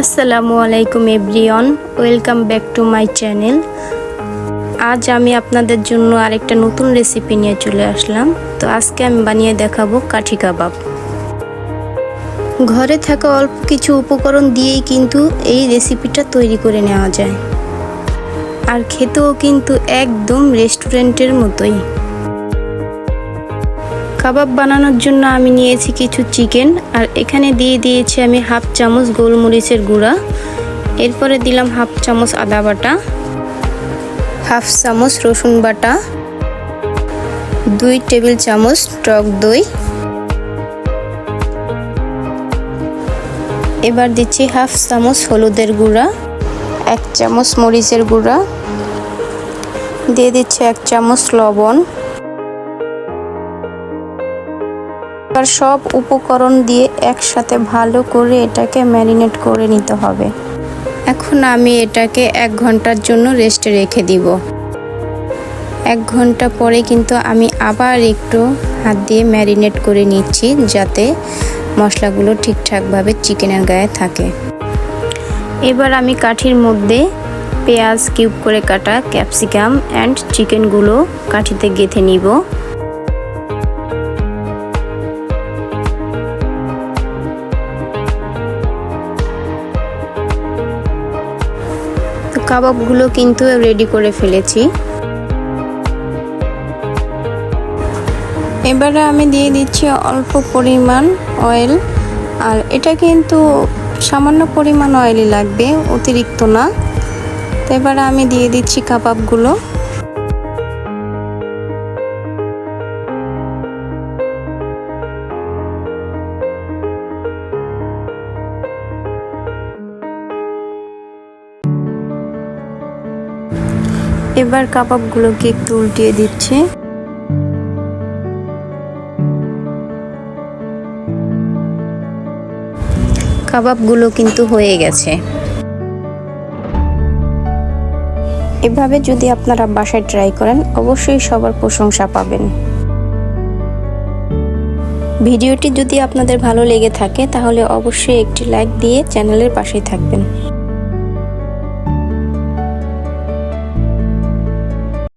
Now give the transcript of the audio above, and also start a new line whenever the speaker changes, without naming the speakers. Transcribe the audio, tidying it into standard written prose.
আসসালামু আলাইকুম everyone, welcome back to my channel. আজ আমি আপনাদের জন্য আরেকটা নতুন রেসিপি নিয়ে চলে আসলাম। তো আজকে আমি বানিয়ে দেখাবো কাঠি কাবাব। ঘরে থাকা অল্প কিছু উপকরণ দিয়েই কিন্তু এই রেসিপিটা তৈরি করে নেওয়া যায়, আর খেতেও কিন্তু একদম রেস্টুরেন্টের মতোই। কাবাব বানানোর জন্য আমি নিয়েছি কিছু চিকেন, আর এখানে দিয়ে দিয়েছি আমি হাফ চামচ গোলমরিচের গুঁড়া। এরপরে দিলাম হাফ চামচ আদা বাটা, হাফ চামচ রসুন বাটা, 2 টেবিল চামচ টক দই। এবার দিচ্ছি হাফ চামচ হলুদের গুঁড়া, 1 চামচ মরিচের গুঁড়া, দিয়ে দিচ্ছি 1 চামচ লবণ। আর সব উপকরণ দিয়ে একসাথে ভালো করে এটাকে ম্যারিনেট করে নিতে হবে। এখন আমি এটাকে 1 ঘন্টার জন্য রেস্টে রেখে দিব। 1 ঘন্টা পরে কিন্তু আমি আবার একটু হাত দিয়ে ম্যারিনেট করে নিচ্ছি, যাতে মশলাগুলো ঠিকঠাকভাবে চিকেনের গায়ে থাকে। এবার আমি কাঠির মধ্যে পেঁয়াজ কিউব করে কাটা, ক্যাপসিকাম অ্যান্ড চিকেনগুলো কাঠিতে গেঁথে নিব। কাবাবগুলো কিন্তু রেডি করে ফেলেছি। এবারে আমি দিয়ে দিচ্ছি অল্প পরিমাণ অয়েল, আর এটা কিন্তু সামান্য পরিমাণ অয়েলই লাগবে, অতিরিক্ত না। তো এবারে আমি দিয়ে দিচ্ছি কাবাবগুলো। এবার কাবাবগুলোকে একটু উল্টিয়ে দিচ্ছি। কাবাবগুলো কিন্তু হয়ে গেছে। এভাবে যদি আপনারা বাসায় ট্রাই করেন, অবশ্যই সবার প্রশংসা পাবেন। ভিডিওটি যদি আপনাদের ভালো লেগে থাকে, তাহলে অবশ্যই একটি লাইক দিয়ে চ্যানেলের পাশেই থাকবেন।